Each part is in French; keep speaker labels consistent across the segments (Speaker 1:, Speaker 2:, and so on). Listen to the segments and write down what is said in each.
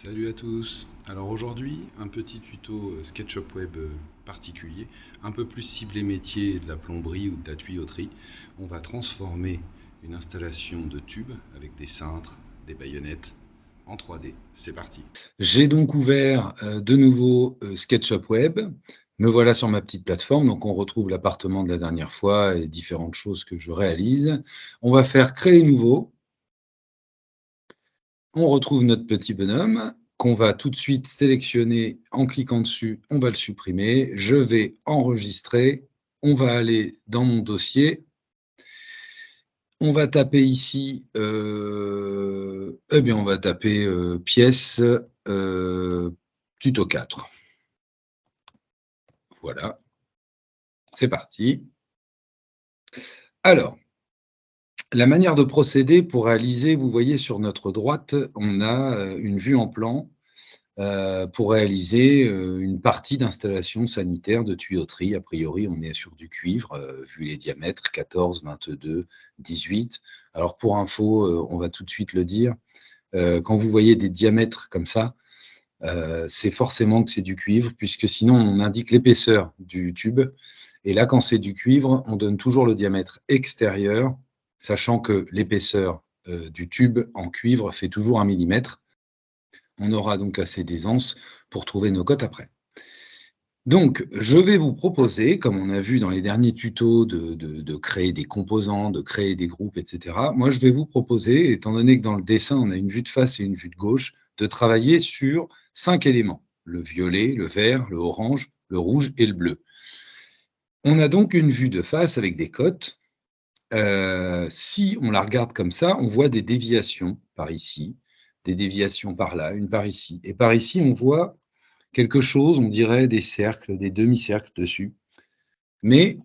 Speaker 1: Salut à tous. Alors aujourd'hui, un petit tuto SketchUp Web particulier, un peu plus ciblé métier de la plomberie ou de la tuyauterie. On va transformer une installation de tubes avec des cintres, des baïonnettes en 3D. C'est parti.
Speaker 2: J'ai donc ouvert de nouveau SketchUp Web. Me voilà sur ma petite plateforme. Donc, on retrouve l'appartement de la dernière fois et différentes choses que je réalise. On va faire créer nouveau. On retrouve notre petit bonhomme qu'on va tout de suite sélectionner en cliquant dessus. On va le supprimer. Je vais enregistrer. On va aller dans mon dossier. On va taper ici, eh bien, on va taper pièce tuto 4. Voilà, c'est parti. Alors, la manière de procéder pour réaliser, vous voyez sur notre droite, on a une vue en plan pour réaliser une partie d'installation sanitaire de tuyauterie. A priori, on est sur du cuivre, vu les diamètres, 14, 22, 18. Alors, pour info, on va tout de suite le dire, quand vous voyez des diamètres comme ça, c'est forcément que c'est du cuivre, puisque sinon, on indique l'épaisseur du tube. Et là, quand c'est du cuivre, on donne toujours le diamètre extérieur, sachant que l'épaisseur du tube en cuivre fait toujours 1 millimètre. On aura donc assez d'aisance pour trouver nos cotes après. Donc, je vais vous proposer, comme on a vu dans les derniers tutos, de créer des composants, de créer des groupes, etc. Moi, je vais vous proposer, étant donné que dans le dessin, on a une vue de face et une vue de gauche, de travailler sur 5 éléments. Le violet, le vert, le orange, le rouge et le bleu. On a donc une vue de face avec des cotes. Si on la regarde comme ça, on voit des déviations par ici, des déviations par là, une par ici. Et par ici, on voit quelque chose, on dirait des cercles, des demi-cercles dessus. Mais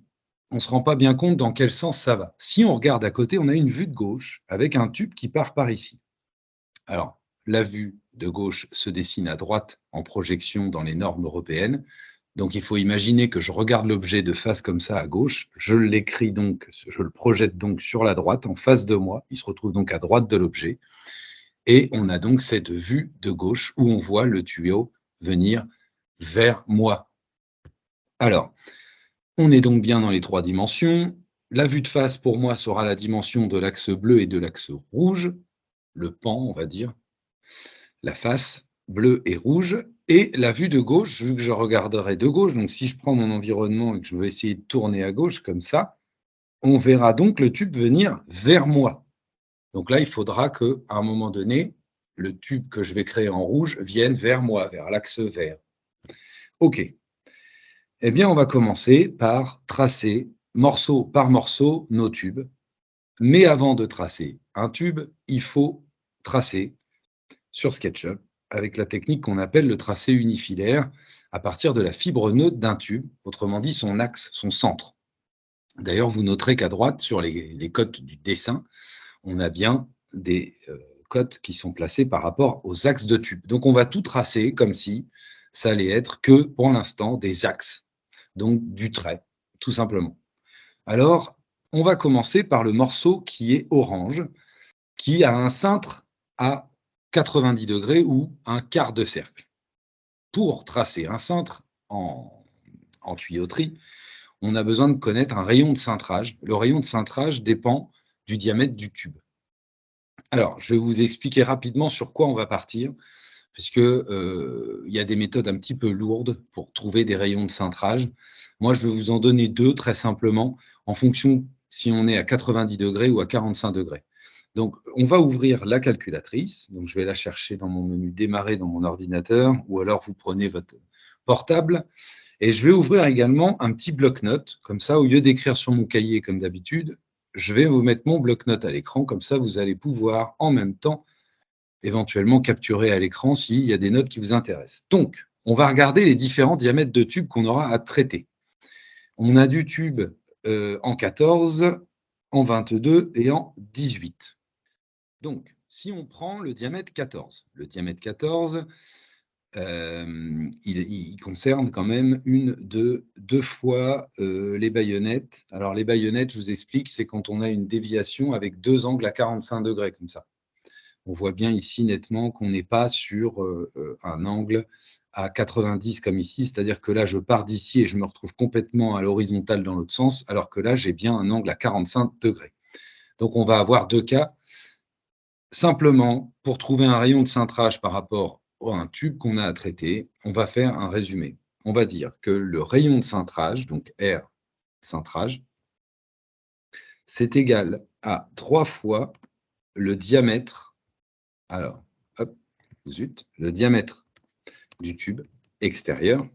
Speaker 2: on ne se rend pas bien compte dans quel sens ça va. Si on regarde à côté, on a une vue de gauche avec un tube qui part par ici. Alors, la vue de gauche se dessine à droite en projection dans les normes européennes. Donc, il faut imaginer que je regarde l'objet de face comme ça à gauche, je l'écris donc, je le projette donc sur la droite, en face de moi. Il se retrouve donc à droite de l'objet. Et on a donc cette vue de gauche où on voit le tuyau venir vers moi. Alors, on est donc bien dans les 3 dimensions. La vue de face, pour moi, sera la dimension de l'axe bleu et de l'axe rouge, le pan, on va dire, la face bleu et rouge. Et la vue de gauche, vu que je regarderai de gauche, donc si je prends mon environnement et que je veux essayer de tourner à gauche comme ça, on verra donc le tube venir vers moi. Donc là, il faudra qu'à un moment donné, le tube que je vais créer en rouge vienne vers moi, vers l'axe vert. OK. Eh bien, on va commencer par tracer morceau par morceau nos tubes. Mais avant de tracer un tube, il faut tracer sur SketchUp avec la technique qu'on appelle le tracé unifilaire à partir de la fibre neutre d'un tube, autrement dit son axe, son centre. D'ailleurs, vous noterez qu'à droite, sur les cotes du dessin, on a bien des cotes qui sont placées par rapport aux axes de tube. Donc, on va tout tracer comme si ça allait être que, pour l'instant, des axes, donc du trait, tout simplement. Alors, on va commencer par le morceau qui est orange, qui a un cintre à 90 degrés ou un quart de cercle. Pour tracer un cintre en tuyauterie, on a besoin de connaître un rayon de cintrage. Le rayon de cintrage dépend du diamètre du tube. Alors, je vais vous expliquer rapidement sur quoi on va partir, puisque y a des méthodes un petit peu lourdes pour trouver des rayons de cintrage. Moi, je vais vous en donner 2 très simplement, en fonction si on est à 90 degrés ou à 45 degrés. Donc, on va ouvrir la calculatrice. Donc, je vais la chercher dans mon menu démarrer dans mon ordinateur, ou alors vous prenez votre portable. Et je vais ouvrir également un petit bloc-notes. Comme ça, au lieu d'écrire sur mon cahier comme d'habitude, je vais vous mettre mon bloc-notes à l'écran. Comme ça, vous allez pouvoir en même temps éventuellement capturer à l'écran s'il y a des notes qui vous intéressent. Donc, on va regarder les différents diamètres de tubes qu'on aura à traiter. On a du tube en 14, en 22 et en 18. Donc, si on prend le diamètre 14, il concerne quand même deux fois les baïonnettes. Alors, les baïonnettes, je vous explique, c'est quand on a une déviation avec 2 angles à 45 degrés, comme ça. On voit bien ici nettement qu'on n'est pas sur un angle à 90 comme ici, c'est-à-dire que là, je pars d'ici et je me retrouve complètement à l'horizontale dans l'autre sens, alors que là, j'ai bien un angle à 45 degrés. Donc, on va avoir deux cas. Simplement, pour trouver un rayon de cintrage par rapport à un tube qu'on a à traiter, on va faire un résumé. On va dire que le rayon de cintrage, donc R cintrage, c'est égal à 3 fois le diamètre, alors, hop, zut, le diamètre du tube extérieur.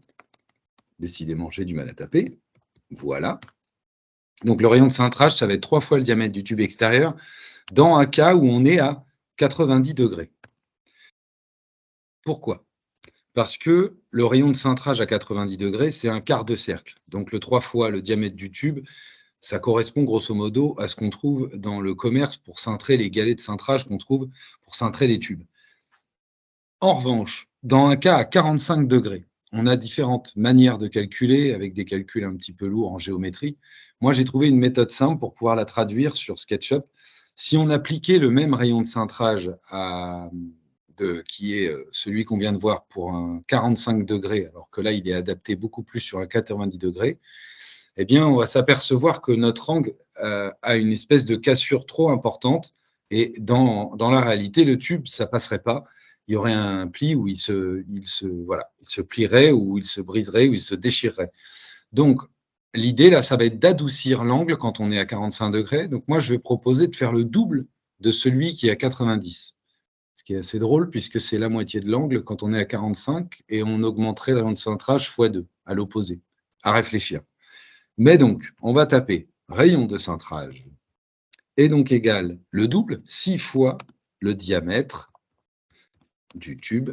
Speaker 2: Décidément, j'ai du mal à taper. Voilà. Donc, le rayon de cintrage, ça va être 3 fois le diamètre du tube extérieur dans un cas où on est à 90 degrés. Pourquoi? Parce que le rayon de cintrage à 90 degrés, c'est un quart de cercle. Donc, le 3 fois le diamètre du tube, ça correspond grosso modo à ce qu'on trouve dans le commerce pour cintrer les galets de cintrage qu'on trouve pour cintrer les tubes. En revanche, dans un cas à 45 degrés, on a différentes manières de calculer avec des calculs un petit peu lourds en géométrie. Moi, j'ai trouvé une méthode simple pour pouvoir la traduire sur SketchUp. Si on appliquait le même rayon de cintrage qui est celui qu'on vient de voir pour un 45 degrés, alors que là, il est adapté beaucoup plus sur un 90 degrés, eh bien, on va s'apercevoir que notre angle a une espèce de cassure trop importante et dans la réalité, le tube, ça ne passerait pas. Il y aurait un pli où il se plierait, ou il se briserait, ou il se déchirerait. Donc, l'idée, là, ça va être d'adoucir l'angle quand on est à 45 degrés. Donc, moi, je vais proposer de faire le double de celui qui est à 90. Ce qui est assez drôle, puisque c'est la moitié de l'angle quand on est à 45, et on augmenterait le rayon de cintrage x2, à l'opposé. À réfléchir. Mais donc, on va taper rayon de cintrage est donc égal le double, 6 fois le diamètre du tube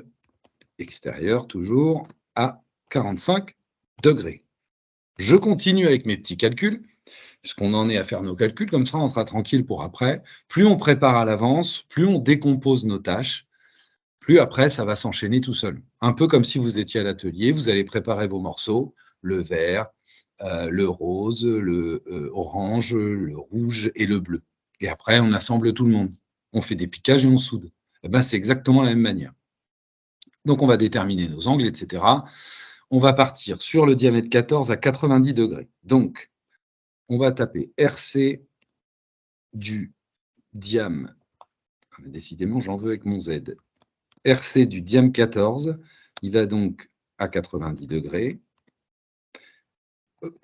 Speaker 2: extérieur, toujours à 45 degrés. Je continue avec mes petits calculs, puisqu'on en est à faire nos calculs, comme ça on sera tranquille pour après. Plus on prépare à l'avance, plus on décompose nos tâches, plus après ça va s'enchaîner tout seul. Un peu comme si vous étiez à l'atelier, vous allez préparer vos morceaux, le vert, le rose, le orange, le rouge et le bleu. Et après, on assemble tout le monde. On fait des piquages et on soude. Eh ben, c'est exactement la même manière. Donc, on va déterminer nos angles, etc. On va partir sur le diamètre 14 à 90 degrés. Donc, on va taper RC du diam. Décidément, j'en veux avec mon Z. RC du diam 14, il va donc à 90 degrés.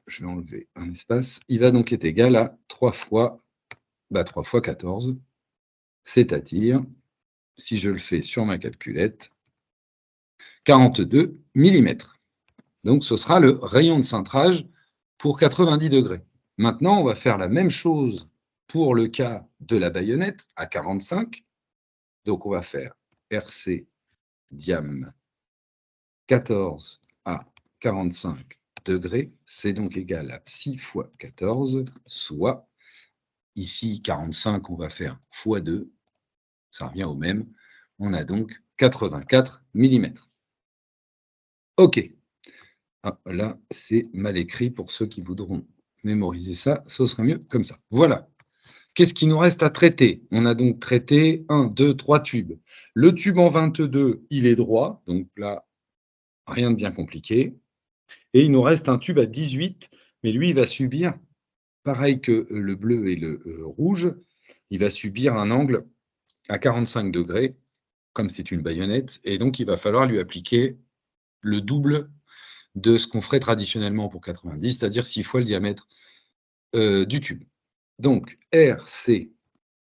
Speaker 2: Je vais enlever un espace. Il va donc être égal à 3 fois 14, c'est-à-dire, si je le fais sur ma calculette, 42 mm. Donc, ce sera le rayon de cintrage pour 90 degrés. Maintenant, on va faire la même chose pour le cas de la baïonnette à 45. Donc, on va faire RC diam 14 à 45 degrés. C'est donc égal à 6 fois 14, soit, ici 45, on va faire fois 2. Ça revient au même. On a donc 84 mm. OK. Ah, là, c'est mal écrit pour ceux qui voudront mémoriser ça. Ce serait mieux comme ça. Voilà. Qu'est-ce qu'il nous reste à traiter? On a donc traité 1, 2, 3 tubes. Le tube en 22, il est droit. Donc là, rien de bien compliqué. Et il nous reste un tube à 18, mais lui, il va subir, pareil que le bleu et le rouge, il va subir un angle à 45 degrés, comme c'est une baïonnette, et donc il va falloir lui appliquer le double de ce qu'on ferait traditionnellement pour 90, c'est-à-dire 6 fois le diamètre du tube. Donc, RC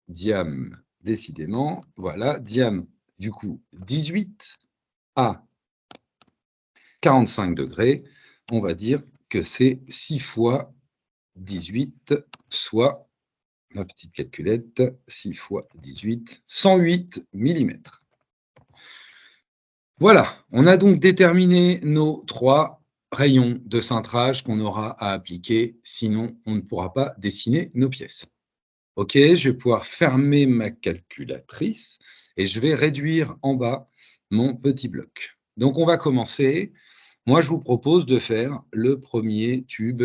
Speaker 2: diam, décidément, voilà, diam, du coup, 18 à 45 degrés, on va dire que c'est 6 fois 18, soit, ma petite calculette, 6 fois 18, 108 mm. Voilà, on a donc déterminé nos 3 rayons de cintrage qu'on aura à appliquer, sinon on ne pourra pas dessiner nos pièces. OK, je vais pouvoir fermer ma calculatrice et je vais réduire en bas mon petit bloc. Donc on va commencer. Moi, je vous propose de faire le premier tube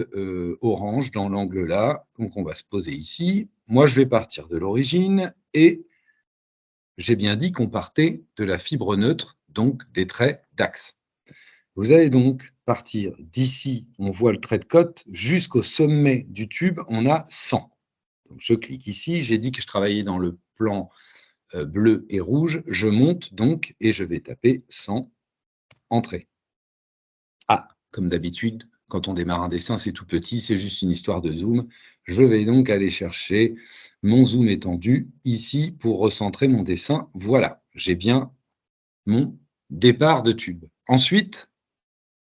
Speaker 2: orange dans l'angle là. Donc on va se poser ici. Moi, je vais partir de l'origine et J'ai bien dit qu'on partait de la fibre neutre, donc des traits d'axe. Vous allez donc partir d'ici, on voit le trait de côte, jusqu'au sommet du tube, on a 100. Donc je clique ici, j'ai dit que je travaillais dans le plan bleu et rouge, je monte donc et je vais taper 100, entrée. Ah, comme d'habitude, quand on démarre un dessin, c'est tout petit, c'est juste une histoire de zoom. Je vais donc aller chercher mon zoom étendu ici pour recentrer mon dessin. Voilà, j'ai bien mon départ de tube. Ensuite,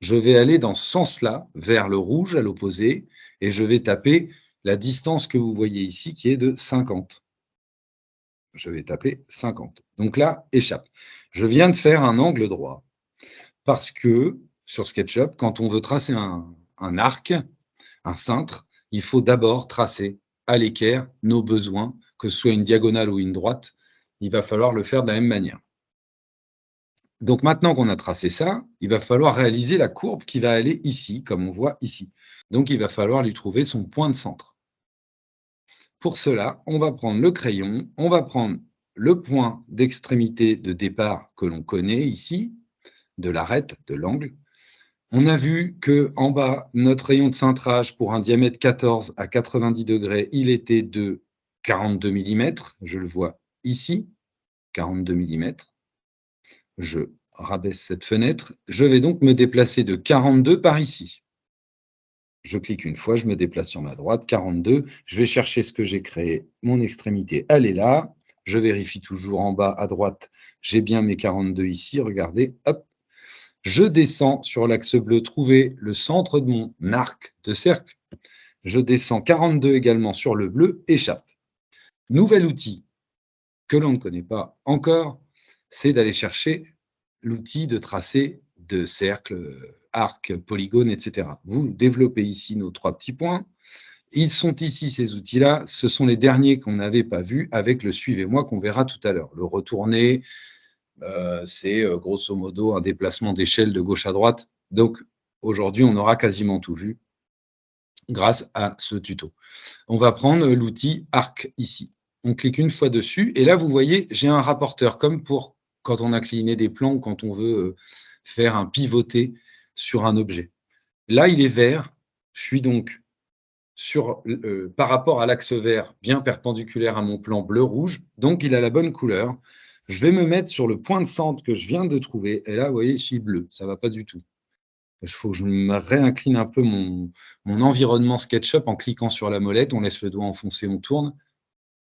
Speaker 2: je vais aller dans ce sens-là, vers le rouge à l'opposé, et je vais taper la distance que vous voyez ici, qui est de 50. Je vais taper 50. Donc là, échappe. Je viens de faire un angle droit, parce que sur SketchUp, quand on veut tracer un arc, un cintre, il faut d'abord tracer à l'équerre nos besoins, que ce soit une diagonale ou une droite, il va falloir le faire de la même manière. Donc maintenant qu'on a tracé ça, il va falloir réaliser la courbe qui va aller ici, comme on voit ici. Donc il va falloir lui trouver son point de centre. Pour cela, on va prendre le crayon, on va prendre le point d'extrémité de départ que l'on connaît ici, de l'arête, de l'angle. On a vu qu'en bas, notre rayon de cintrage pour un diamètre 14 à 90 degrés, il était de 42 mm. Je le vois ici, 42 mm. Je rabaisse cette fenêtre. Je vais donc me déplacer de 42 par ici. Je clique une fois, je me déplace sur ma droite, 42. Je vais chercher ce que j'ai créé. Mon extrémité, elle est là. Je vérifie toujours en bas à droite. J'ai bien mes 42 ici. Regardez, hop. Je descends sur l'axe bleu, trouver le centre de mon arc de cercle. Je descends 42 également sur le bleu, échappe. Nouvel outil que l'on ne connaît pas encore, c'est d'aller chercher l'outil de tracé de cercle, arc, polygone, etc. Vous développez ici nos 3 petits points. Ils sont ici, ces outils-là. Ce sont les derniers qu'on n'avait pas vus avec le suivez-moi qu'on verra tout à l'heure. Le retourner, c'est grosso modo un déplacement d'échelle de gauche à droite. Donc aujourd'hui, on aura quasiment tout vu grâce à ce tuto. On va prendre l'outil arc ici. On clique une fois dessus et là, vous voyez, j'ai un rapporteur comme pour quand on a cliné des plans ou quand on veut faire un pivoté sur un objet. Là, il est vert. Je suis donc par rapport à l'axe vert, bien perpendiculaire à mon plan bleu-rouge. Donc, il a la bonne couleur. Je vais me mettre sur le point de centre que je viens de trouver. Et là, vous voyez, je suis bleu. Ça ne va pas du tout. Il faut que je me réincline un peu mon environnement SketchUp en cliquant sur la molette. On laisse le doigt enfoncé, on tourne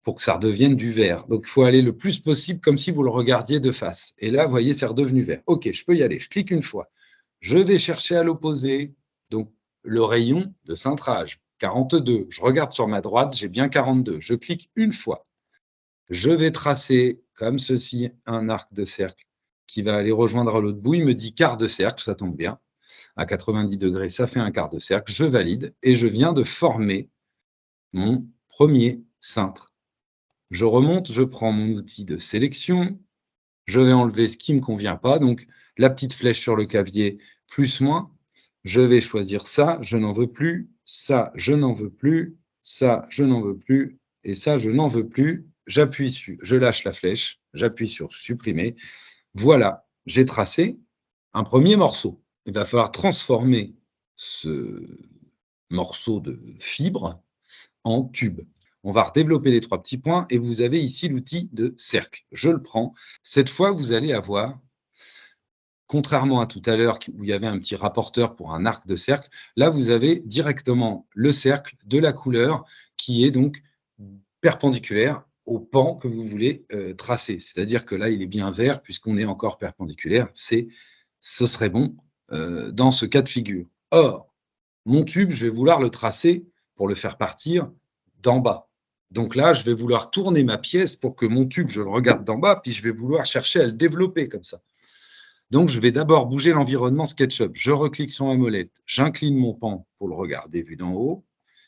Speaker 2: pour que ça redevienne du vert. Donc, il faut aller le plus possible comme si vous le regardiez de face. Et là, vous voyez, c'est redevenu vert. OK, je peux y aller. Je clique une fois. Je vais chercher à l'opposé, donc le rayon de cintrage, 42. Je regarde sur ma droite, j'ai bien 42. Je clique une fois. Je vais tracer comme ceci un arc de cercle qui va aller rejoindre l'autre bout. Il me dit quart de cercle, ça tombe bien. À 90 degrés, ça fait un quart de cercle. Je valide et je viens de former mon premier cintre. Je remonte, je prends mon outil de sélection, je vais enlever ce qui ne me convient pas, donc la petite flèche sur le clavier, plus, moins, je vais choisir ça, je n'en veux plus, ça, je n'en veux plus, ça, je n'en veux plus, et ça, je n'en veux plus, j'appuie sur, je lâche la flèche, j'appuie sur supprimer, voilà, j'ai tracé un premier morceau. Il va falloir transformer ce morceau de fibre en tube. On va redévelopper les 3 petits points et vous avez ici l'outil de cercle. Je le prends. Cette fois, vous allez avoir, contrairement à tout à l'heure où il y avait un petit rapporteur pour un arc de cercle, là, vous avez directement le cercle de la couleur qui est donc perpendiculaire au pan que vous voulez tracer. C'est-à-dire que là, il est bien vert puisqu'on est encore perpendiculaire. Ce serait bon dans ce cas de figure. Or, mon tube, je vais vouloir le tracer pour le faire partir d'en bas. Donc là, je vais vouloir tourner ma pièce pour que mon tube, je le regarde d'en bas, puis je vais vouloir chercher à le développer comme ça. Donc, je vais d'abord bouger l'environnement SketchUp. Je reclique sur ma molette, j'incline mon pan pour le regarder vu d'en haut.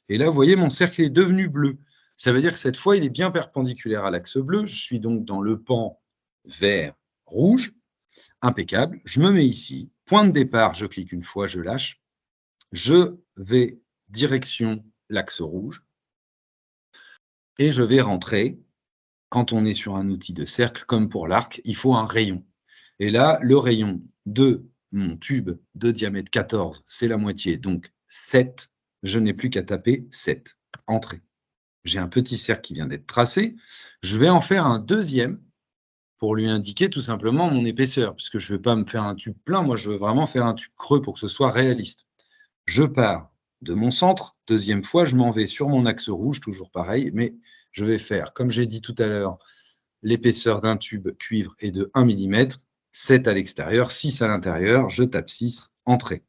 Speaker 2: Et là, vous voyez, mon cercle est devenu bleu. Ça veut dire que cette fois, il est bien perpendiculaire à l'axe bleu. Je suis donc dans le pan vert-rouge. Impeccable. Je me mets ici. Point de départ, je clique une fois, je lâche. Je vais direction l'axe rouge et je vais rentrer quand on est sur un outil de cercle, comme pour l'arc, il faut un rayon. Et là, le rayon de mon tube de diamètre 14, c'est la moitié, donc 7. Je n'ai plus qu'à taper 7. Entrée. J'ai un petit cercle qui vient d'être tracé. Je vais en faire un deuxième pour lui indiquer tout simplement mon épaisseur, puisque je ne vais pas me faire un tube plein, moi je veux vraiment faire un tube creux pour que ce soit réaliste. Je pars de mon centre, deuxième fois, je m'en vais sur mon axe rouge, toujours pareil, mais je vais faire, comme j'ai dit tout à l'heure, l'épaisseur d'un tube cuivre est de 1 mm, 7 à l'extérieur, 6 à l'intérieur, je tape 6, entrée.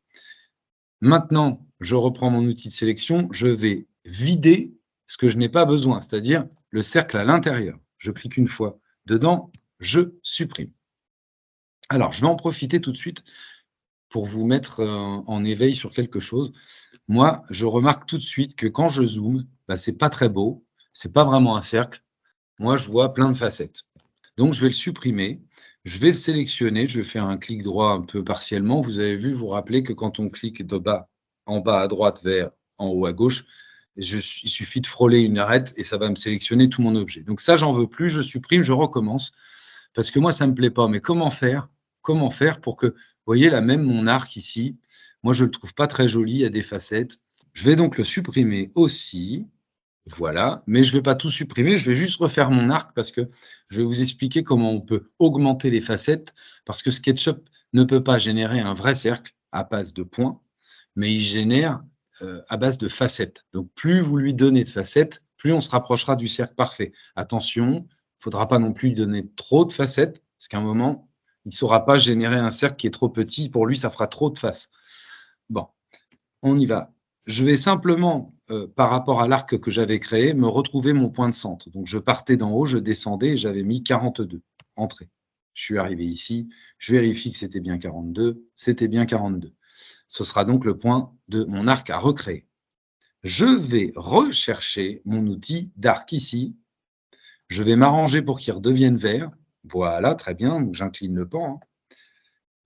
Speaker 2: Maintenant, je reprends mon outil de sélection, je vais vider ce que je n'ai pas besoin, c'est-à-dire le cercle à l'intérieur. Je clique une fois dedans, je supprime. Alors, je vais en profiter tout de suite pour vous mettre en éveil sur quelque chose. Moi, je remarque tout de suite que quand je zoome, ce n'est pas très beau, ce n'est pas vraiment un cercle. Moi, je vois plein de facettes. Donc, je vais le supprimer, je vais le sélectionner, je vais faire un clic droit un peu partiellement. Vous avez vu, vous rappelez que quand on clique de bas, en bas à droite vers en haut à gauche, il suffit de frôler une arête et ça va me sélectionner tout mon objet. Donc ça, j'en veux plus, je supprime, je recommence, parce que moi, ça ne me plaît pas. Mais comment faire pour que, vous voyez là, même mon arc ici, moi, je ne le trouve pas très joli, il y a des facettes. Je vais donc le supprimer aussi. Voilà, mais je ne vais pas tout supprimer, je vais juste refaire mon arc parce que je vais vous expliquer comment on peut augmenter les facettes, parce que SketchUp ne peut pas générer un vrai cercle à base de points, mais il génère à base de facettes. Donc plus vous lui donnez de facettes, plus on se rapprochera du cercle parfait. Attention, il ne faudra pas non plus lui donner trop de facettes, parce qu'à un moment, il ne saura pas générer un cercle qui est trop petit, pour lui, ça fera trop de faces. Bon, on y va. Je vais simplement, par rapport à l'arc que j'avais créé, me retrouver mon point de centre. Donc, je partais d'en haut, je descendais et j'avais mis 42. Entrée. Je suis arrivé ici, je vérifie que c'était bien 42, c'était bien 42. Ce sera donc le point de mon arc à recréer. Je vais rechercher mon outil d'arc ici. Je vais m'arranger pour qu'il redevienne vert. Voilà, très bien, j'incline le pan.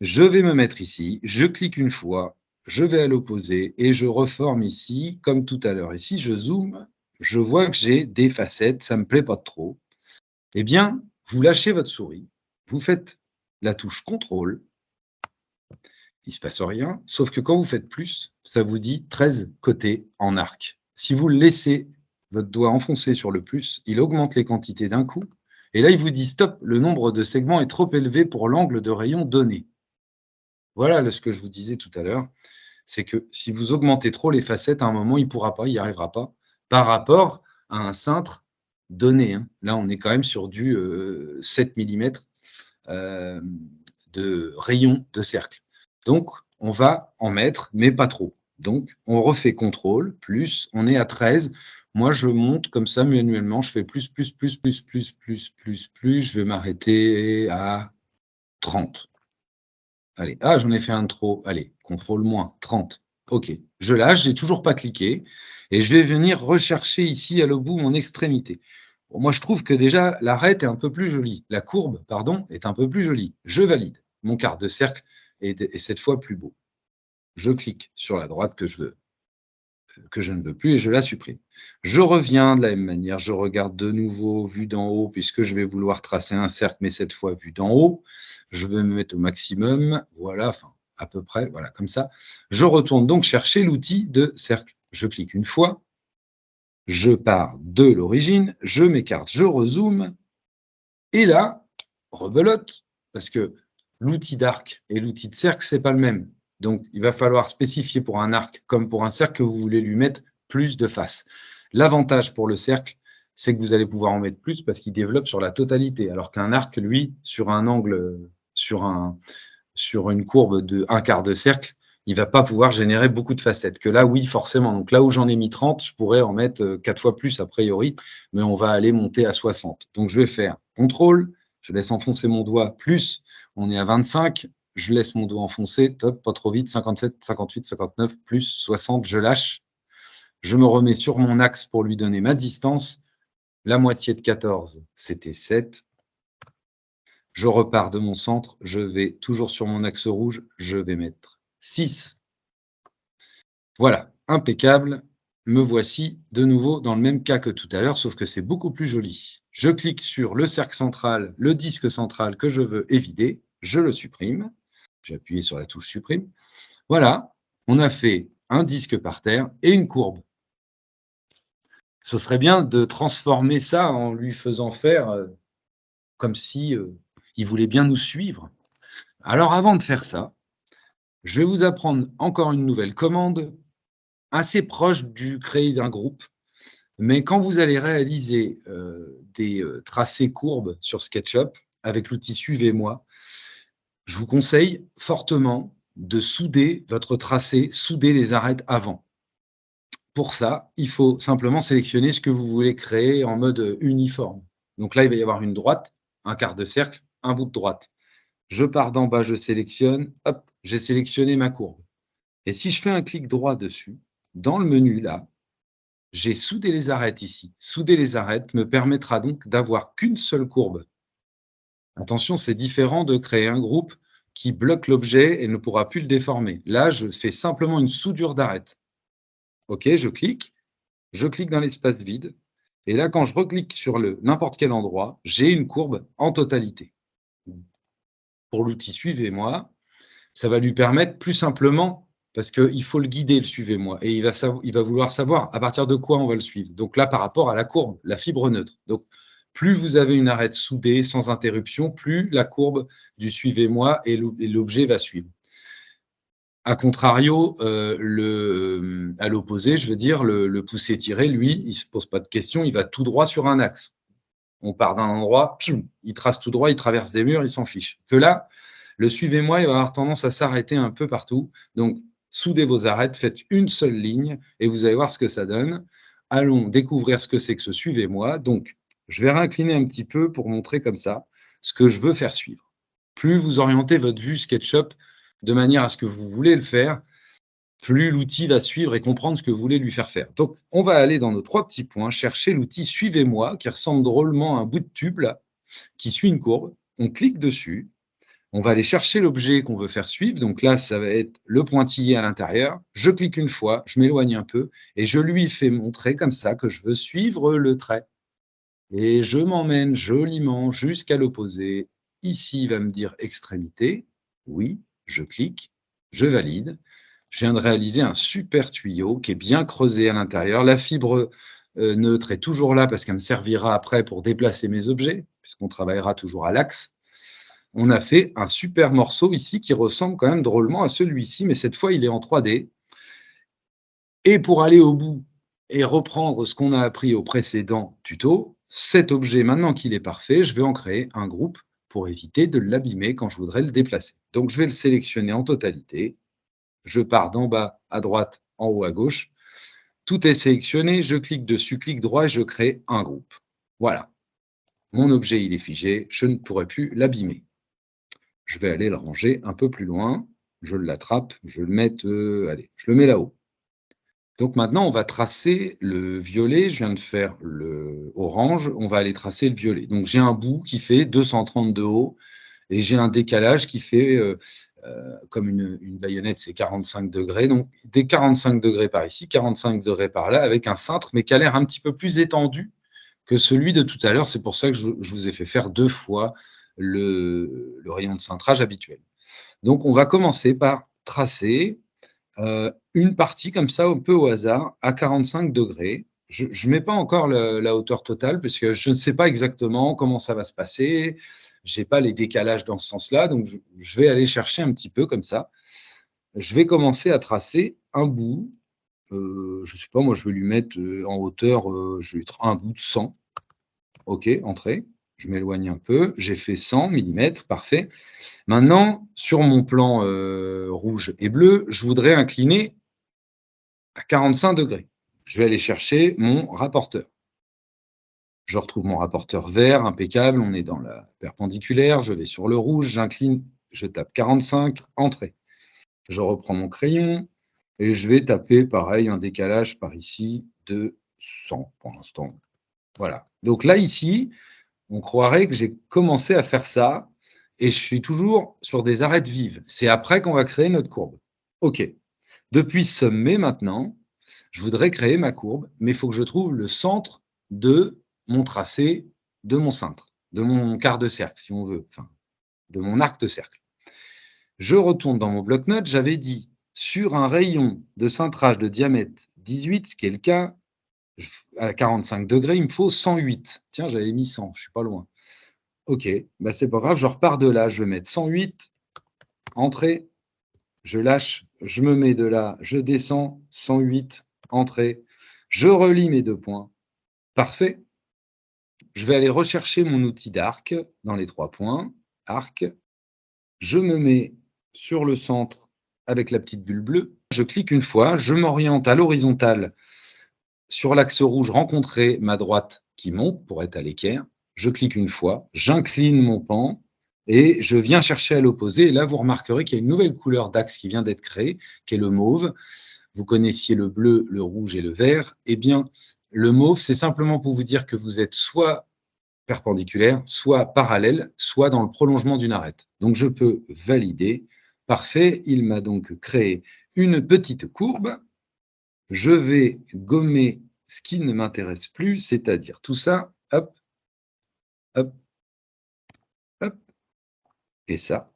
Speaker 2: Je vais me mettre ici, je clique une fois, je vais à l'opposé et je reforme ici, comme tout à l'heure. Et si je zoome, je vois que j'ai des facettes, ça ne me plaît pas trop. Eh bien, vous lâchez votre souris, vous faites la touche CTRL, il ne se passe rien, sauf que quand vous faites plus, ça vous dit 13 côtés en arc. Si vous laissez votre doigt enfoncé sur le plus, il augmente les quantités d'un coup, et là, il vous dit stop, le nombre de segments est trop élevé pour l'angle de rayon donné. Voilà ce que je vous disais tout à l'heure, c'est que si vous augmentez trop les facettes, à un moment, il ne pourra pas, il n'y arrivera pas, par rapport à un cintre donné. Là, on est quand même sur du 7 mm de rayon de cercle. Donc, on va en mettre, mais pas trop. Donc, on refait CTRL, plus, on est à 13. Moi, je monte comme ça manuellement, je fais plus, je vais m'arrêter à 30. Allez, j'en ai fait un de trop. Allez, CTRL moins, 30. OK, je lâche, j'ai toujours pas cliqué. Et je vais venir rechercher ici à le bout mon extrémité. Bon, moi, je trouve que déjà, l'arête est un peu plus jolie. La courbe, pardon, est un peu plus jolie. Je valide. Mon quart de cercle est cette fois plus beau. Je clique sur la droite que je ne veux plus et je la supprime. Je reviens de la même manière, je regarde de nouveau vue d'en haut puisque je vais vouloir tracer un cercle, mais cette fois vue d'en haut. Je vais me mettre au maximum, voilà, enfin à peu près, voilà, comme ça. Je retourne donc chercher l'outil de cercle. Je clique une fois, je pars de l'origine, je m'écarte, je rezoome, et là, rebelote, parce que l'outil d'arc et l'outil de cercle, ce n'est pas le même. Donc, il va falloir spécifier pour un arc comme pour un cercle que vous voulez lui mettre plus de faces. L'avantage pour le cercle, c'est que vous allez pouvoir en mettre plus parce qu'il développe sur la totalité, alors qu'un arc, lui, sur un angle, sur une courbe de un quart de cercle, il ne va pas pouvoir générer beaucoup de facettes. Que là, oui, forcément. Donc là où j'en ai mis 30, je pourrais en mettre 4 fois plus a priori, mais on va aller monter à 60. Donc je vais faire CTRL, je laisse enfoncer mon doigt, plus, on est à 25, je laisse mon doigt enfoncer, top, pas trop vite, 57, 58, 59, plus 60, je lâche. Je me remets sur mon axe pour lui donner ma distance. La moitié de 14, c'était 7. Je repars de mon centre, je vais toujours sur mon axe rouge, je vais mettre 6. Voilà, impeccable. Me voici de nouveau dans le même cas que tout à l'heure, sauf que c'est beaucoup plus joli. Je clique sur le cercle central, le disque central que je veux évider, je le supprime. J'ai appuyé sur la touche supprime. Voilà, on a fait un disque par terre et une courbe. Ce serait bien de transformer ça en lui faisant faire comme si il voulait bien nous suivre. Alors avant de faire ça, je vais vous apprendre encore une nouvelle commande assez proche du créer d'un groupe. Mais quand vous allez réaliser des tracés courbes sur SketchUp avec l'outil Suivez-moi, je vous conseille fortement de souder votre tracé, souder les arêtes avant. Pour ça, il faut simplement sélectionner ce que vous voulez créer en mode uniforme. Donc là, il va y avoir une droite, un quart de cercle, un bout de droite. Je pars d'en bas, je sélectionne, hop, j'ai sélectionné ma courbe. Et si je fais un clic droit dessus, dans le menu là, j'ai soudé les arêtes ici. Souder les arêtes me permettra donc d'avoir qu'une seule courbe. Attention, c'est différent de créer un groupe qui bloque l'objet et ne pourra plus le déformer. Là, je fais simplement une soudure d'arête. OK, je clique dans l'espace vide, et là, quand je reclique sur n'importe quel endroit, j'ai une courbe en totalité. Pour l'outil Suivez-moi, ça va lui permettre plus simplement, parce qu'il faut le guider, le Suivez-moi, et il va vouloir savoir à partir de quoi on va le suivre. Donc là, par rapport à la courbe, la fibre neutre. Donc, plus vous avez une arête soudée, sans interruption, plus la courbe du Suivez-moi et l'objet va suivre. A contrario, à l'opposé, je veux dire, le pouce étiré, lui, il ne se pose pas de questions, il va tout droit sur un axe. On part d'un endroit, il trace tout droit, il traverse des murs, il s'en fiche. Que là, le Suivez-moi, il va avoir tendance à s'arrêter un peu partout. Donc, soudez vos arêtes, faites une seule ligne et vous allez voir ce que ça donne. Allons découvrir ce que c'est que ce Suivez-moi. Donc, je vais réincliner un petit peu pour montrer comme ça ce que je veux faire suivre. Plus vous orientez votre vue SketchUp de manière à ce que vous voulez le faire, plus l'outil va suivre et comprendre ce que vous voulez lui faire faire. Donc, on va aller dans nos 3 petits points, chercher l'outil Suivez-moi, qui ressemble drôlement à un bout de tube, là, qui suit une courbe. On clique dessus. On va aller chercher l'objet qu'on veut faire suivre. Donc là, ça va être le pointillé à l'intérieur. Je clique une fois, je m'éloigne un peu et je lui fais montrer comme ça que je veux suivre le trait. Et je m'emmène joliment jusqu'à l'opposé. Ici, il va me dire extrémité. Oui, je clique, je valide. Je viens de réaliser un super tuyau qui est bien creusé à l'intérieur. La fibre neutre est toujours là parce qu'elle me servira après pour déplacer mes objets, puisqu'on travaillera toujours à l'axe. On a fait un super morceau ici qui ressemble quand même drôlement à celui-ci, mais cette fois, il est en 3D. Et pour aller au bout et reprendre ce qu'on a appris au précédent tuto, cet objet, maintenant qu'il est parfait, je vais en créer un groupe pour éviter de l'abîmer quand je voudrais le déplacer. Donc, je vais le sélectionner en totalité. Je pars d'en bas à droite, en haut à gauche. Tout est sélectionné, je clique dessus, clic droit et je crée un groupe. Voilà. Mon objet, il est figé, je ne pourrai plus l'abîmer. Je vais aller le ranger un peu plus loin. Je l'attrape, je le mets, allez, je le mets là-haut. Donc maintenant, on va tracer le violet. Je viens de faire le orange. On va aller tracer le violet. Donc j'ai un bout qui fait 230 de haut et j'ai un décalage qui fait, comme une baïonnette, c'est 45 degrés. Donc des 45 degrés par ici, 45 degrés par là, avec un cintre, mais qui a l'air un petit peu plus étendu que celui de tout à l'heure. C'est pour ça que je vous ai fait faire 2 fois le rayon de cintrage habituel. Donc, on va commencer par tracer une partie comme ça, un peu au hasard, à 45 degrés. Je ne mets pas encore la hauteur totale, parce que je ne sais pas exactement comment ça va se passer. Je n'ai pas les décalages dans ce sens-là, donc je vais aller chercher un petit peu comme ça. Je vais commencer à tracer un bout. Je ne sais pas, moi, je vais lui mettre en hauteur, je vais mettre un bout de 100. OK, entrée. Je m'éloigne un peu. J'ai fait 100 mm, parfait. Maintenant, sur mon plan rouge et bleu, je voudrais incliner à 45 degrés. Je vais aller chercher mon rapporteur. Je retrouve mon rapporteur vert, impeccable. On est dans la perpendiculaire. Je vais sur le rouge, j'incline, je tape 45, entrée. Je reprends mon crayon et je vais taper, pareil, un décalage par ici de 100 pour l'instant. Voilà. Donc là, ici, on croirait que j'ai commencé à faire ça et je suis toujours sur des arêtes vives. C'est après qu'on va créer notre courbe. OK. Depuis ce sommet, maintenant, je voudrais créer ma courbe, mais il faut que je trouve le centre de mon tracé de mon cintre, de mon quart de cercle, si on veut, enfin, de mon arc de cercle. Je retourne dans mon bloc-notes, j'avais dit, sur un rayon de cintrage de diamètre 18, ce qui est le cas, à 45 degrés, il me faut 108. Tiens, j'avais mis 100, je ne suis pas loin. OK, bah c'est pas grave, je repars de là, je vais mettre 108, entrée, je lâche, je me mets de là, je descends, 108, entrée, je relie mes 2 points. Parfait. Je vais aller rechercher mon outil d'arc dans les 3 points, arc. Je me mets sur le centre avec la petite bulle bleue. Je clique une fois, je m'oriente à l'horizontale sur l'axe rouge, rencontrer ma droite qui monte pour être à l'équerre. Je clique une fois, j'incline mon pan et je viens chercher à l'opposé. Et là, vous remarquerez qu'il y a une nouvelle couleur d'axe qui vient d'être créée, qui est le mauve. Vous connaissiez le bleu, le rouge et le vert. Eh bien, le mauve, c'est simplement pour vous dire que vous êtes soit perpendiculaire, soit parallèle, soit dans le prolongement d'une arête. Donc, je peux valider. Parfait, il m'a donc créé une petite courbe. Je vais gommer ce qui ne m'intéresse plus, c'est-à-dire tout ça, hop, hop, hop, et ça.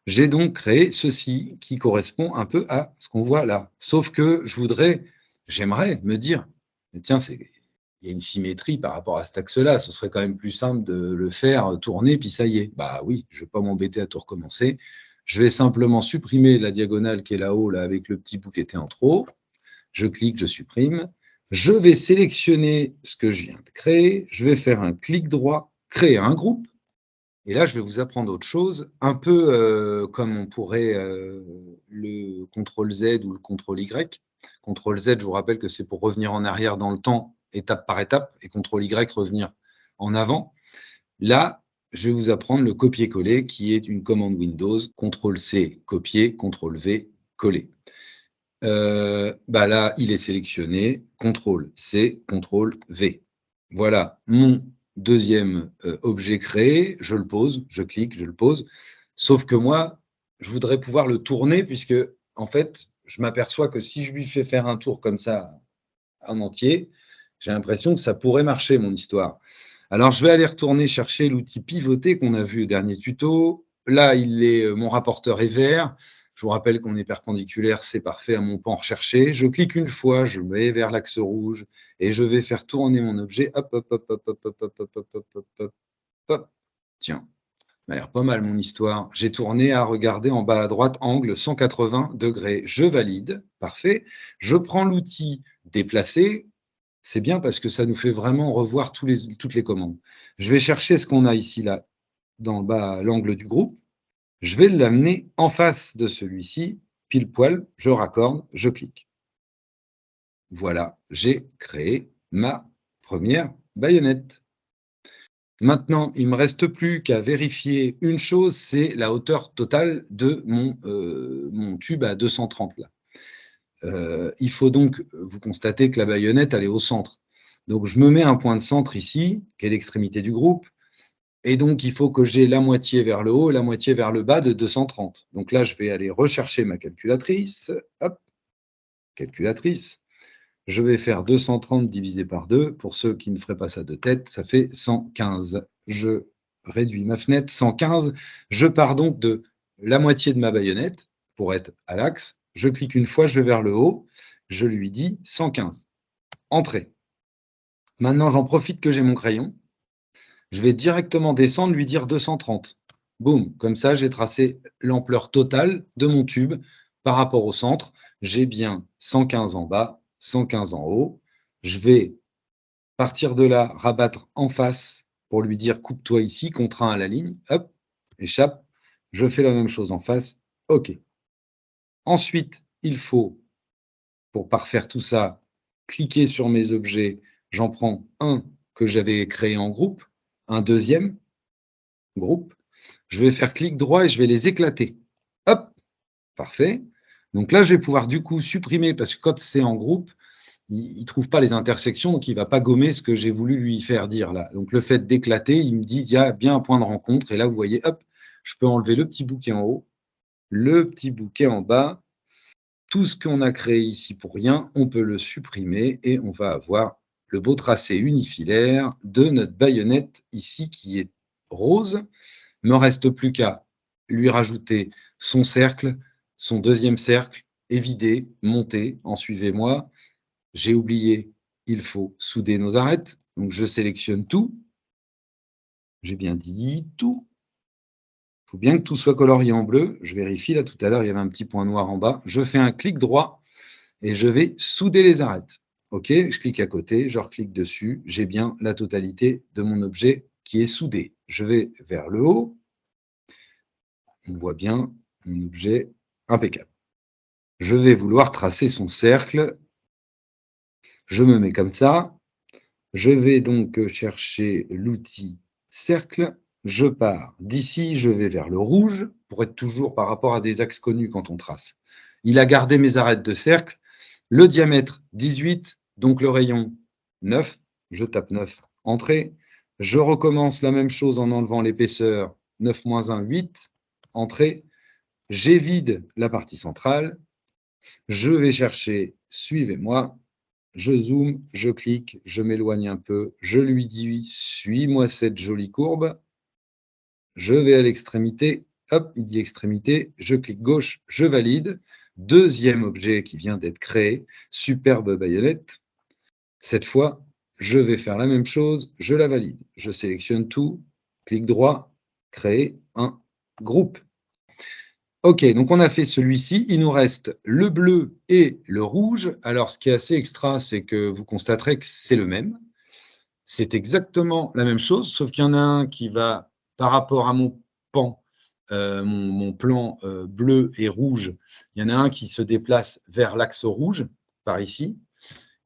Speaker 2: J'ai donc créé ceci qui correspond un peu à ce qu'on voit là. Sauf que j'aimerais me dire, tiens, il y a une symétrie par rapport à cet axe-là, ce serait quand même plus simple de le faire tourner, puis ça y est. Bah oui, je ne vais pas m'embêter à tout recommencer. Je vais simplement supprimer la diagonale qui est là-haut, là, avec le petit bout qui était en trop. Je clique, je supprime. Je vais sélectionner ce que je viens de créer. Je vais faire un clic droit, créer un groupe. Et là, je vais vous apprendre autre chose, un peu comme on pourrait le CTRL-Z ou le CTRL-Y. CTRL-Z, je vous rappelle que c'est pour revenir en arrière dans le temps, étape par étape, et CTRL-Y, revenir en avant. Là, je vais vous apprendre le copier-coller, qui est une commande Windows, CTRL-C, copier, CTRL-V, coller. Bah là, il est sélectionné, CTRL-C, CTRL-V. Voilà mon deuxième objet créé, je le pose, je clique, je le pose. Sauf que moi, je voudrais pouvoir le tourner puisque, en fait, je m'aperçois que si je lui fais faire un tour comme ça en entier, j'ai l'impression que ça pourrait marcher, mon histoire. Alors, je vais aller retourner chercher l'outil pivoter qu'on a vu au dernier tuto. Là, mon rapporteur est vert. Je vous rappelle qu'on est perpendiculaire, c'est parfait à mon pan recherché. Je clique une fois, je vais vers l'axe rouge et je vais faire tourner mon objet. Hop, hop, hop, hop, hop, hop, hop, hop, hop, hop, hop, hop, hop. Tiens, ça m'a l'air pas mal mon histoire. J'ai tourné à regarder en bas à droite, angle 180 degrés. Je valide, parfait. Je prends l'outil déplacer. C'est bien parce que ça nous fait vraiment revoir toutes les commandes. Je vais chercher ce qu'on a ici, là, dans le bas, l'angle du groupe. Je vais l'amener en face de celui-ci, pile poil, je raccorde, je clique. Voilà, j'ai créé ma première baïonnette. Maintenant, il ne me reste plus qu'à vérifier une chose, c'est la hauteur totale de mon tube à 230 là. Il faut donc, vous constatez que la baïonnette, elle est au centre. Donc, je me mets un point de centre ici, qui est l'extrémité du groupe. Et donc, il faut que j'ai la moitié vers le haut et la moitié vers le bas de 230. Donc là, je vais aller rechercher ma calculatrice. Hop, calculatrice. Je vais faire 230 divisé par 2. Pour ceux qui ne feraient pas ça de tête, ça fait 115. Je réduis ma fenêtre, 115. Je pars donc de la moitié de ma baïonnette pour être à l'axe. Je clique une fois, je vais vers le haut. Je lui dis 115. Entrée. Maintenant, j'en profite que j'ai mon crayon. Je vais directement descendre, lui dire 230. Boum, comme ça, j'ai tracé l'ampleur totale de mon tube par rapport au centre. J'ai bien 115 en bas, 115 en haut. Je vais partir de là, rabattre en face pour lui dire coupe-toi ici, contraint à la ligne. Hop, échappe. Je fais la même chose en face. OK. Ensuite, il faut, pour parfaire tout ça, cliquer sur mes objets. J'en prends un que j'avais créé en groupe, un deuxième groupe. Je vais faire clic droit et je vais les éclater. Hop, parfait. Donc là, je vais pouvoir du coup supprimer parce que quand c'est en groupe, il ne trouve pas les intersections, donc il ne va pas gommer ce que j'ai voulu lui faire dire là. Donc le fait d'éclater, il me dit il y a bien un point de rencontre. Et là, vous voyez, hop, je peux enlever le petit bouquet en haut, le petit bouquet en bas. Tout ce qu'on a créé ici pour rien, on peut le supprimer et on va avoir le beau tracé unifilaire de notre baïonnette ici qui est rose. Il ne me reste plus qu'à lui rajouter son cercle, son deuxième cercle, et vider, monter, en suivez-moi. J'ai oublié, il faut souder nos arêtes. Donc je sélectionne tout. J'ai bien dit tout. Il faut bien que tout soit colorié en bleu. Je vérifie, là tout à l'heure, il y avait un petit point noir en bas. Je fais un clic droit et je vais souder les arêtes. OK, je clique à côté, je reclique dessus. J'ai bien la totalité de mon objet qui est soudé. Je vais vers le haut. On voit bien mon objet impeccable. Je vais vouloir tracer son cercle. Je me mets comme ça. Je vais donc chercher l'outil cercle. Je pars d'ici, je vais vers le rouge pour être toujours par rapport à des axes connus quand on trace. Il a gardé mes arêtes de cercle. Le diamètre 18, donc le rayon 9. Je tape 9, entrée. Je recommence la même chose en enlevant l'épaisseur 9 moins 1, 8, entrée. J'évide la partie centrale. Je vais chercher, suivez-moi. Je zoome, je clique, je m'éloigne un peu, je lui dis, suis-moi cette jolie courbe. Je vais à l'extrémité, hop, il dit extrémité, je clique gauche, je valide. Deuxième objet qui vient d'être créé, superbe baïonnette. Cette fois, je vais faire la même chose, je la valide. Je sélectionne tout, clic droit, créer un groupe. OK, donc on a fait celui-ci. Il nous reste le bleu et le rouge. Alors, ce qui est assez extra, c'est que vous constaterez que c'est le même. C'est exactement la même chose, sauf qu'il y en a un qui va, par rapport à mon pan, mon plan bleu et rouge, il y en a un qui se déplace vers l'axe rouge, par ici,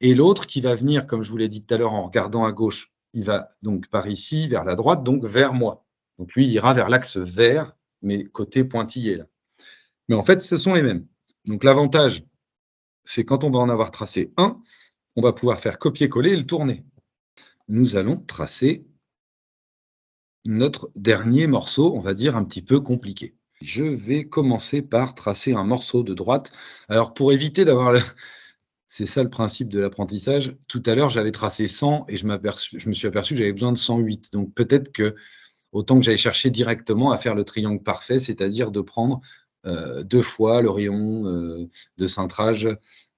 Speaker 2: et l'autre qui va venir, comme je vous l'ai dit tout à l'heure, en regardant à gauche, il va donc par ici, vers la droite, donc vers moi. Donc lui, il ira vers l'axe vert, mais côté pointillé, là. Mais en fait, ce sont les mêmes. Donc l'avantage, c'est quand on va en avoir tracé un, on va pouvoir faire copier-coller et le tourner. Nous allons tracer notre dernier morceau, on va dire un petit peu compliqué. Je vais commencer par tracer un morceau de droite. Alors pour éviter d'avoir le... C'est ça le principe de l'apprentissage. Tout à l'heure, j'avais tracé 100 et je me suis aperçu que j'avais besoin de 108. Donc peut-être que autant que j'allais chercher directement à faire le triangle parfait, c'est-à-dire de prendre 2 fois le rayon de cintrage.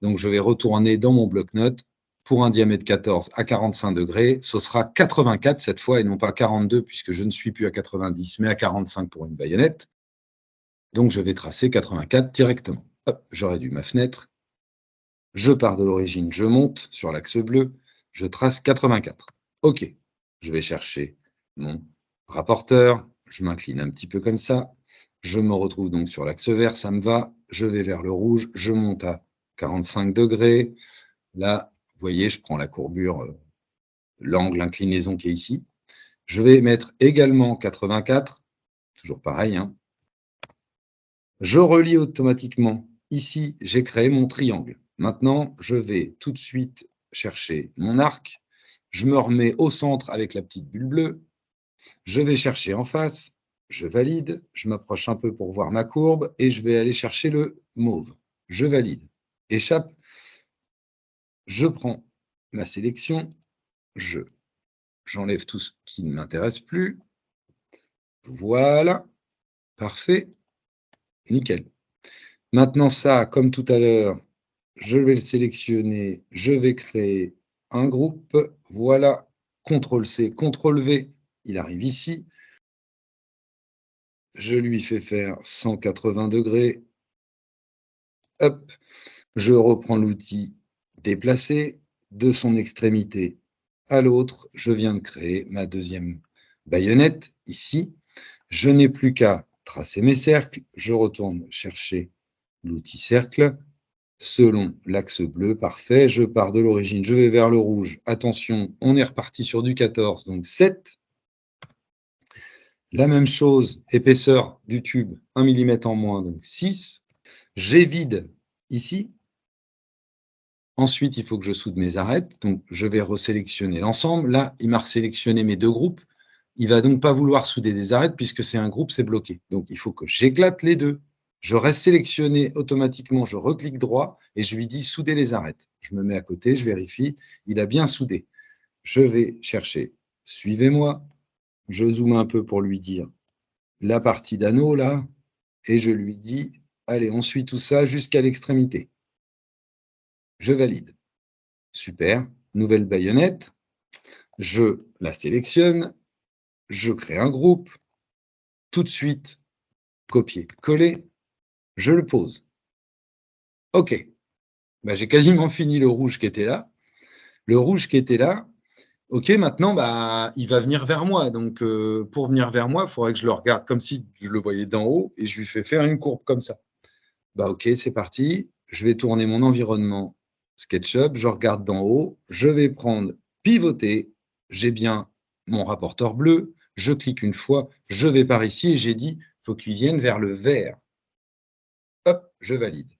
Speaker 2: Donc, je vais retourner dans mon bloc-notes. Pour un diamètre 14 à 45 degrés, ce sera 84 cette fois et non pas 42 puisque je ne suis plus à 90 mais à 45 pour une baïonnette. Donc, je vais tracer 84 directement. J'aurais dû ma fenêtre. Je pars de l'origine, je monte sur l'axe bleu, je trace 84. OK, je vais chercher mon rapporteur, je m'incline un petit peu comme ça, je me retrouve donc sur l'axe vert, ça me va, je vais vers le rouge, je monte à 45 degrés. Là, vous voyez, je prends la courbure, l'angle, l'inclinaison qui est ici. Je vais mettre également 84, toujours pareil, hein. Je relie automatiquement. Ici, j'ai créé mon triangle. Maintenant, je vais tout de suite chercher mon arc. Je me remets au centre avec la petite bulle bleue. Je vais chercher en face. Je valide. Je m'approche un peu pour voir ma courbe et je vais aller chercher le mauve. Je valide. Échappe. Je prends ma sélection. J'enlève tout ce qui ne m'intéresse plus. Voilà. Parfait. Nickel. Maintenant, ça, comme tout à l'heure, je vais le sélectionner, je vais créer un groupe. Voilà, CTRL-C, CTRL-V, il arrive ici. Je lui fais faire 180 degrés. Hop, je reprends l'outil déplacer de son extrémité à l'autre. Je viens de créer ma deuxième baïonnette ici. Je n'ai plus qu'à tracer mes cercles. Je retourne chercher l'outil cercle. Selon l'axe bleu, parfait. Je pars de l'origine, je vais vers le rouge. Attention, on est reparti sur du 14, donc 7. La même chose, épaisseur du tube, 1 mm en moins, donc 6. J'évide ici. Ensuite, il faut que je soude mes arêtes. Donc, je vais resélectionner l'ensemble. Là, il m'a resélectionné mes deux groupes. Il ne va donc pas vouloir souder des arêtes puisque c'est un groupe, c'est bloqué. Donc, il faut que j'éclate les deux. Je reste sélectionné automatiquement, je reclique droit et je lui dis souder les arêtes. Je me mets à côté, je vérifie, il a bien soudé. je vais chercher, suivez-moi, je zoome un peu pour lui dire la partie d'anneau là, et je lui dis, allez, on suit tout ça jusqu'à l'extrémité. Je valide. Super, nouvelle baïonnette, je la sélectionne, je crée un groupe, tout de suite, copier, coller, je le pose. OK, bah, j'ai quasiment fini le rouge qui était là. Le rouge qui était là, OK, maintenant, bah, il va venir vers moi. Donc, pour venir vers moi, il faudrait que je le regarde comme si je le voyais d'en haut et je lui fais faire une courbe comme ça. Bah, OK, c'est parti. Je vais tourner mon environnement SketchUp, je regarde d'en haut, je vais prendre pivoter, j'ai bien mon rapporteur bleu, je clique une fois, je vais par ici et j'ai dit, il faut qu'il vienne vers le vert. Hop, je valide.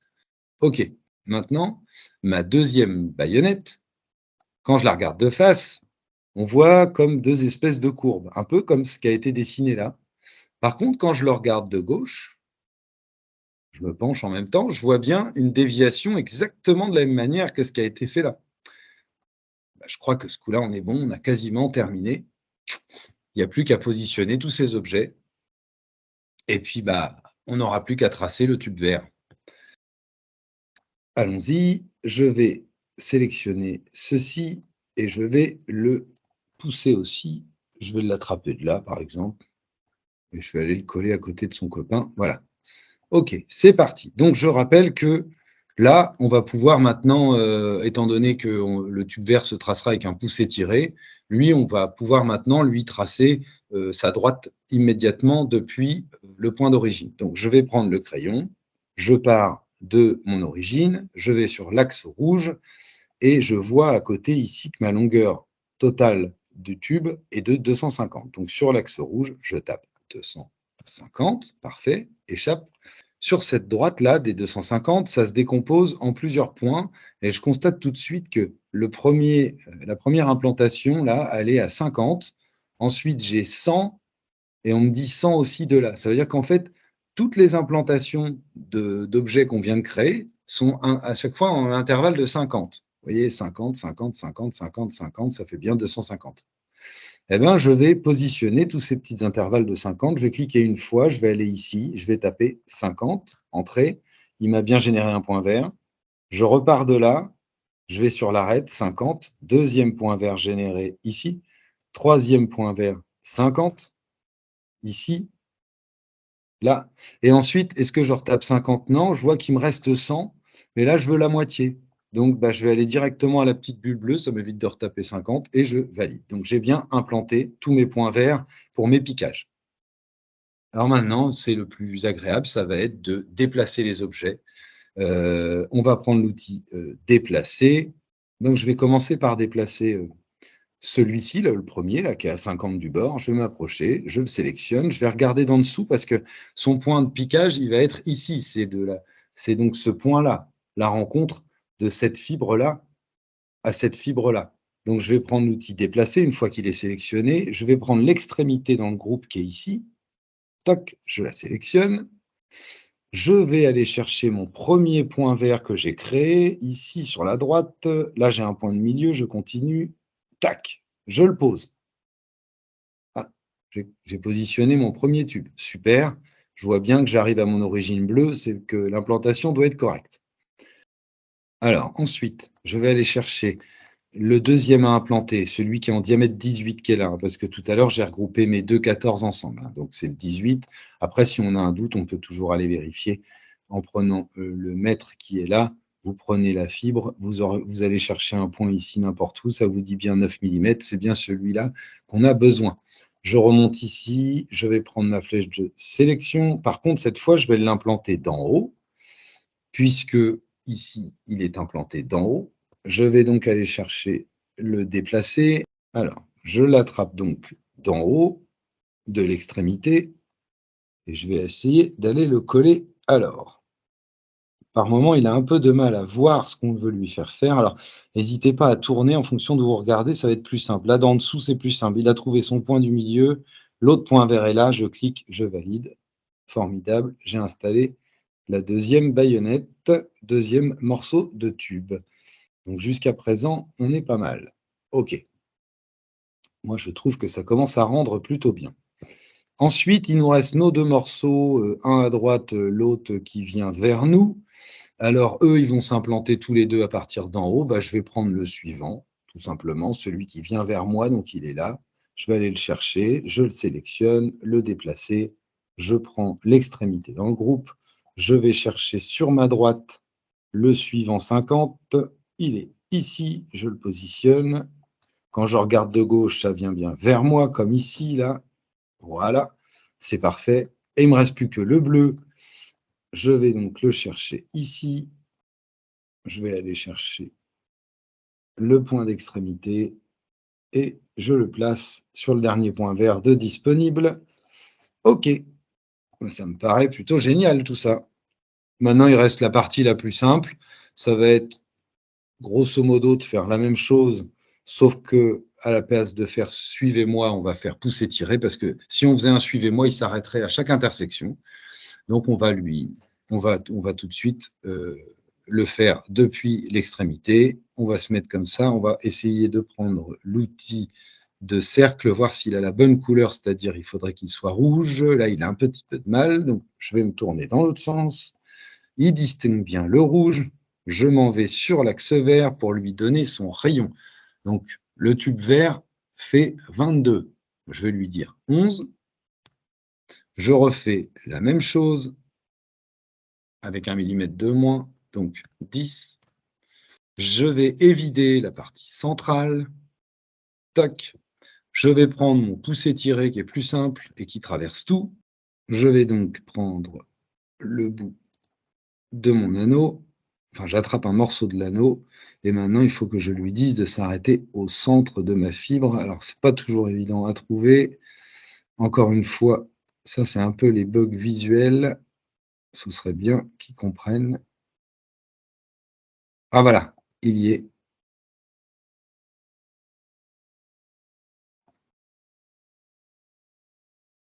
Speaker 2: OK, maintenant, ma deuxième baïonnette, quand je la regarde de face, on voit comme deux espèces de courbes, un peu comme ce qui a été dessiné là. Par contre, quand je le regarde de gauche, je me penche en même temps, je vois bien une déviation exactement de la même manière que ce qui a été fait là. Bah, je crois que ce coup-là, on est bon, on a quasiment terminé. Il n'y a plus qu'à positionner tous ces objets. Et puis, bah, on n'aura plus qu'à tracer le tube vert. Allons-y, je vais sélectionner ceci et je vais le pousser aussi. Je vais l'attraper de là, par exemple, et je vais aller le coller à côté de son copain. Voilà. OK, c'est parti. Donc, je rappelle que là, on va pouvoir maintenant, étant donné que le tube vert se tracera avec un pouce étiré, lui, on va pouvoir maintenant lui tracer sa droite immédiatement depuis le point d'origine. Donc, je vais prendre le crayon, je pars de mon origine, je vais sur l'axe rouge et je vois à côté ici que ma longueur totale du tube est de 250. Donc, sur l'axe rouge, je tape 250, parfait, échappe. Sur cette droite-là, des 250, ça se décompose en plusieurs points et je constate tout de suite que la première implantation, là, elle est à 50. Ensuite, j'ai 100 et on me dit 100 aussi de là. Ça veut dire qu'en fait, toutes les implantations d'objets qu'on vient de créer sont à chaque fois en intervalle de 50. Vous voyez, 50, 50, 50, 50, 50, ça fait bien 250. Eh bien, je vais positionner tous ces petits intervalles de 50. Je vais cliquer une fois, je vais aller ici, je vais taper 50, entrée. Il m'a bien généré un point vert. Je repars de là, je vais sur l'arête, 50. Deuxième point vert généré ici. Troisième point vert, 50. Ici, là. Et ensuite, est-ce que je retape 50? Non, je vois qu'il me reste 100, mais là, je veux la moitié. Donc, bah, je vais aller directement à la petite bulle bleue, ça m'évite de retaper 50, et je valide. Donc, j'ai bien implanté tous mes points verts pour mes piquages. Alors maintenant, c'est le plus agréable, ça va être de déplacer les objets. On va prendre l'outil déplacer. Donc, je vais commencer par déplacer celui-ci, le premier, là, qui est à 50 du bord. Je vais m'approcher, je le sélectionne, je vais regarder d'en dessous parce que son point de piquage, il va être ici. C'est donc ce point-là, la rencontre de cette fibre-là à cette fibre-là. Donc, je vais prendre l'outil déplacer une fois qu'il est sélectionné. Je vais prendre l'extrémité dans le groupe qui est ici. Tac, je la sélectionne. Je vais aller chercher mon premier point vert que j'ai créé, ici sur la droite. Là, j'ai un point de milieu, je continue. Tac, je le pose. Ah, j'ai positionné mon premier tube. Super. Je vois bien que j'arrive à mon origine bleue, c'est que l'implantation doit être correcte. Alors, ensuite, je vais aller chercher le deuxième à implanter, celui qui est en diamètre 18 qui est là, hein, parce que tout à l'heure, j'ai regroupé mes deux 14 ensemble. Hein, donc, c'est le 18. Après, si on a un doute, on peut toujours aller vérifier en prenant le mètre qui est là. Vous prenez la fibre, vous allez chercher un point ici n'importe où, ça vous dit bien 9 mm, c'est bien celui-là qu'on a besoin. Je remonte ici, je vais prendre ma flèche de sélection. Par contre, cette fois, je vais l'implanter d'en haut, puisque ici, il est implanté d'en haut. Je vais donc aller chercher le déplacer. Alors, je l'attrape donc d'en haut, de l'extrémité, et je vais essayer d'aller le coller alors. Par moment, il a un peu de mal à voir ce qu'on veut lui faire faire. Alors, n'hésitez pas à tourner en fonction de où vous regardez, ça va être plus simple. Là, d'en dessous, c'est plus simple. Il a trouvé son point du milieu, l'autre point vert est là, je clique, je valide. Formidable, j'ai installé la deuxième baïonnette, deuxième morceau de tube. Donc jusqu'à présent, on est pas mal. OK. Moi, je trouve que ça commence à rendre plutôt bien. Ensuite, il nous reste nos deux morceaux, un à droite, l'autre qui vient vers nous. Alors, eux, ils vont s'implanter tous les deux à partir d'en haut. Bah, je vais prendre le suivant, tout simplement, celui qui vient vers moi, donc il est là. Je vais aller le chercher, je le sélectionne, le déplacer. Je prends l'extrémité dans le groupe. Je vais chercher sur ma droite le suivant 50. Il est ici, je le positionne. Quand je regarde de gauche, ça vient bien vers moi, comme ici, là. Voilà, c'est parfait. Et il ne me reste plus que le bleu. Je vais donc le chercher ici. Je vais aller chercher le point d'extrémité et je le place sur le dernier point vert de disponible. OK, ça me paraît plutôt génial tout ça. Maintenant, il reste la partie la plus simple. Ça va être grosso modo de faire la même chose, sauf que à la place de faire suivez-moi, on va faire pousser-tirer, parce que si on faisait un suivez-moi, il s'arrêterait à chaque intersection. Donc on va tout de suite le faire depuis l'extrémité. On va se mettre comme ça, on va essayer de prendre l'outil de cercle, voir s'il a la bonne couleur, c'est-à-dire il faudrait qu'il soit rouge. Là, il a un petit peu de mal, donc je vais me tourner dans l'autre sens. Il distingue bien le rouge. Je m'en vais sur l'axe vert pour lui donner son rayon. Donc, le tube vert fait 22. Je vais lui dire 11. Je refais la même chose avec 1 millimètre de moins, donc 10. Je vais évider la partie centrale. Tac. Je vais prendre mon poussé-tiré qui est plus simple et qui traverse tout. Je vais donc prendre le bout de mon anneau. Enfin, j'attrape un morceau de l'anneau et maintenant il faut que je lui dise de s'arrêter au centre de ma fibre. Alors, c'est pas toujours évident à trouver. Encore une fois, ça c'est un peu les bugs visuels. Ce serait bien qu'ils comprennent. Ah voilà, il y est.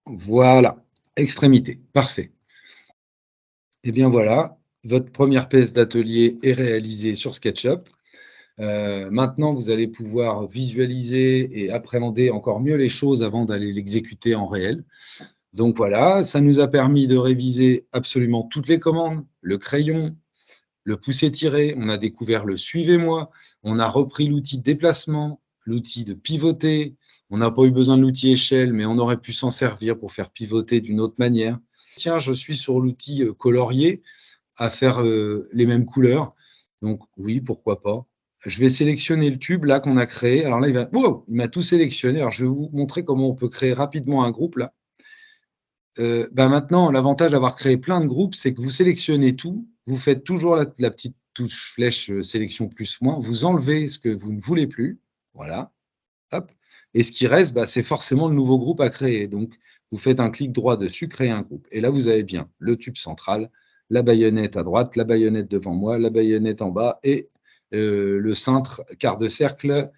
Speaker 2: Voilà, extrémité, parfait. Et bien voilà, votre première pièce d'atelier est réalisée sur SketchUp. Maintenant, vous allez pouvoir visualiser et appréhender encore mieux les choses avant d'aller l'exécuter en réel. Donc voilà, ça nous a permis de réviser absolument toutes les commandes, le crayon, le pousser-tirer, on a découvert le suivez-moi, on a repris l'outil de déplacement, l'outil de pivoter, on n'a pas eu besoin de l'outil échelle, mais on aurait pu s'en servir pour faire pivoter d'une autre manière. Tiens, je suis sur l'outil colorier à faire les mêmes couleurs, donc oui, pourquoi pas. Je vais sélectionner le tube là qu'on a créé. Alors là, il m'a tout sélectionné. Alors je vais vous montrer comment on peut créer rapidement un groupe là. Maintenant, l'avantage d'avoir créé plein de groupes, c'est que vous sélectionnez tout, vous faites toujours la petite touche flèche sélection plus moins, vous enlevez ce que vous ne voulez plus, voilà, hop, et ce qui reste, c'est forcément le nouveau groupe à créer. Donc, vous faites un clic droit dessus, créer un groupe. Et là, vous avez bien le tube central, la baïonnette à droite, la baïonnette devant moi, la baïonnette en bas et le cintre quart de cercle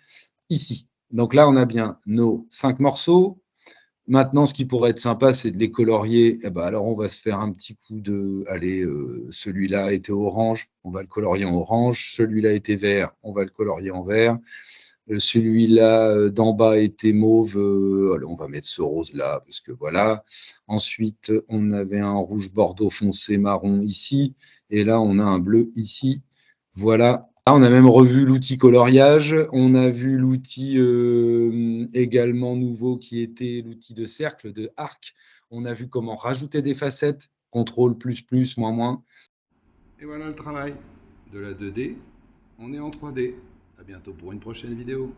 Speaker 2: ici. Donc là, on a bien nos 5 morceaux. Maintenant, ce qui pourrait être sympa, c'est de les colorier. Alors, on va se faire un petit coup de... Allez, celui-là était orange, on va le colorier en orange. Celui-là était vert, on va le colorier en vert. Celui-là d'en bas était mauve. Allez, on va mettre ce rose-là, parce que voilà. Ensuite, on avait un rouge bordeaux foncé marron ici. Et là, on a un bleu ici. Voilà. Ah, on a même revu l'outil coloriage, on a vu l'outil également nouveau qui était l'outil de cercle, de arc. On a vu comment rajouter des facettes, contrôle plus plus, moins moins.
Speaker 1: Et voilà le travail. De la 2D, on est en 3D. À bientôt pour une prochaine vidéo.